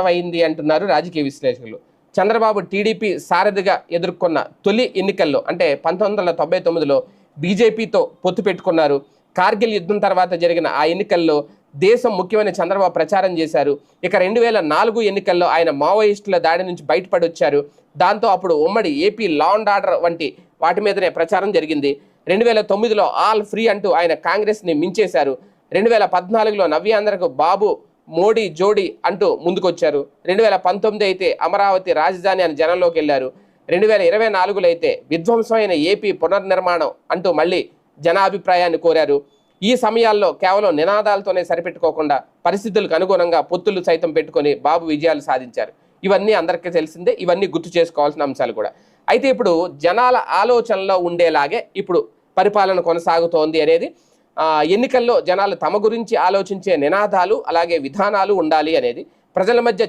అయింది అంటున్నారు రాజకీయ విశ్లేషకులు. చంద్రబాబు టీడీపీ సారథిగా ఎదుర్కొన్న తొలి ఎన్నికల్లో అంటే 1999లో బీజేపీతో పొత్తు పెట్టుకున్నారు. కార్గిల్ యుద్ధం తర్వాత జరిగిన ఆ ఎన్నికల్లో దేశం ముఖ్యమైన చంద్రబాబు ప్రచారం చేశారు. ఇక 2004 ఎన్నికల్లో ఆయన మావోయిస్టుల దాడి నుంచి బయటపడి వచ్చారు. దాంతో అప్పుడు ఉమ్మడి ఏపీ లా అండ్ ఆర్డర్ వంటి వాటి మీదనే ప్రచారం జరిగింది. 2009లో ఆల్ ఫ్రీ అంటూ ఆయన కాంగ్రెస్ని మించేశారు. 2014లో నవ్యాంధ్రకు బాబు మోడీ జోడీ అంటూ ముందుకొచ్చారు. 2019 అయితే అమరావతి రాజధాని అని జనంలోకి వెళ్ళారు. 2024లో అయితే విధ్వంసమైన ఏపీ పునర్నిర్మాణం అంటూ మళ్ళీ జనాభిప్రాయాన్ని కోరారు. ఈ సమయాల్లో కేవలం నినాదాలతోనే సరిపెట్టుకోకుండా పరిస్థితులకు అనుగుణంగా పొత్తులు సైతం పెట్టుకొని బాబు విజయాలు సాధించారు. ఇవన్నీ అందరికీ తెలిసిందే. ఇవన్నీ గుర్తు చేసుకోవాల్సిన అంశాలు కూడా. అయితే ఇప్పుడు జనాల ఆలోచనలో ఉండేలాగే ఇప్పుడు పరిపాలన కొనసాగుతోంది అనేది ఎన్నికల్లో జనాలు తమ గురించి ఆలోచించే నినాదాలు అలాగే విధానాలు ఉండాలి అనేది ప్రజల మధ్య